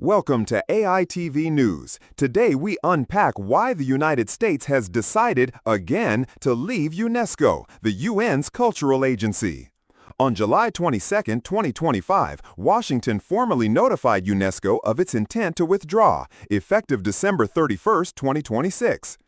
Welcome to AITV News. Today we unpack why the United States has decided, again, to leave UNESCO, the UN's cultural agency. On July 22, 2025, Washington formally notified UNESCO of its intent to withdraw, effective December 31, 2026.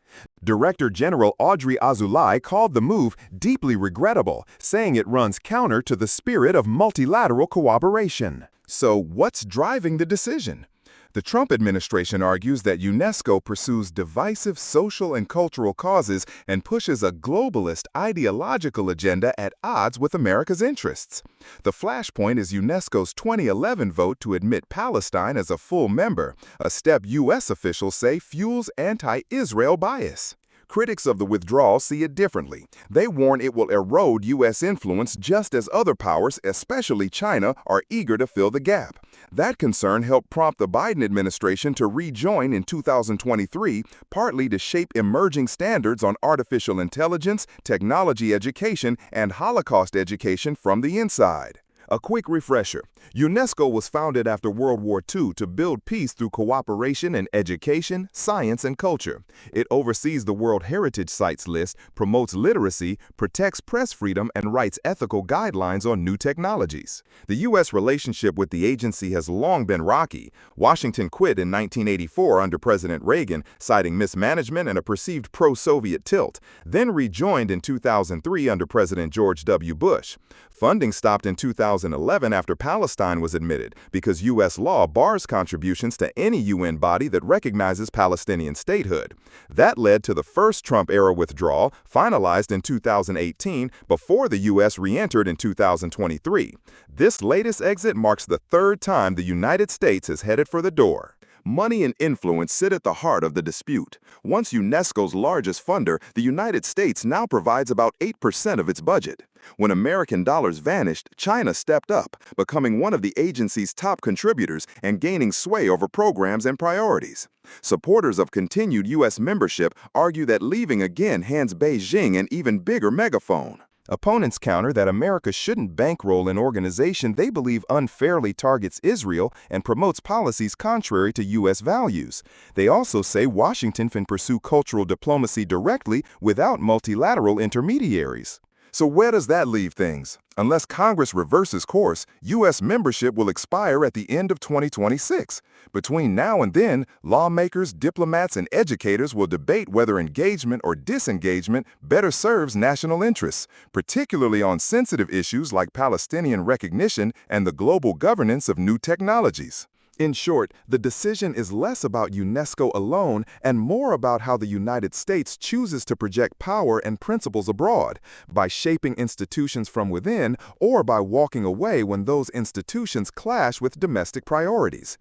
Director General Audrey Azoulay called the move deeply regrettable, saying it runs counter to the spirit of multilateral cooperation. So, what's driving the decision? The Trump administration argues that UNESCO pursues divisive social and cultural causes and pushes a globalist ideological agenda at odds with America's interests. The flashpoint is UNESCO's 2011 vote to admit Palestine as a full member, a step U.S. officials say fuels anti-Israel bias. Critics of the withdrawal see it differently. They warn it will erode U.S. influence just as other powers, especially China, are eager to fill the gap. That concern helped prompt the Biden administration to rejoin in 2023, partly to shape emerging standards on artificial intelligence, technology education, and Holocaust education from the inside. A quick refresher. UNESCO was founded after World War II to build peace through cooperation in education, science, and culture. It oversees the World Heritage Sites list, promotes literacy, protects press freedom, and writes ethical guidelines on new technologies. The U.S. relationship with the agency has long been rocky. Washington quit in 1984 under President Reagan, citing mismanagement and a perceived pro-Soviet tilt, then rejoined in 2003 under President George W. Bush. Funding stopped in 2011 after Palestine was admitted, because U.S. law bars contributions to any UN body that recognizes Palestinian statehood. That led to the first Trump-era withdrawal, finalized in 2018, before the U.S. re-entered in 2023. This latest exit marks the third time the United States has headed for the door. Money and influence sit at the heart of the dispute. Once UNESCO's largest funder, the United States now provides about 8% of its budget. When American dollars vanished, China stepped up, becoming one of the agency's top contributors and gaining sway over programs and priorities. Supporters of continued U.S. membership argue that leaving again hands Beijing an even bigger megaphone. Opponents counter that America shouldn't bankroll an organization they believe unfairly targets Israel and promotes policies contrary to U.S. values. They also say Washington can pursue cultural diplomacy directly without multilateral intermediaries. So where does that leave things? Unless Congress reverses course, U.S. membership will expire at the end of 2026. Between now and then, lawmakers, diplomats, and educators will debate whether engagement or disengagement better serves national interests, particularly on sensitive issues like Palestinian recognition and the global governance of new technologies. In short, the decision is less about UNESCO alone and more about how the United States chooses to project power and principles abroad, by shaping institutions from within or by walking away when those institutions clash with domestic priorities.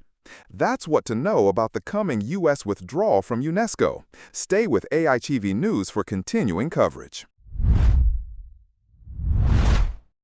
That's what to know about the coming U.S. withdrawal from UNESCO. Stay with AITV News for continuing coverage.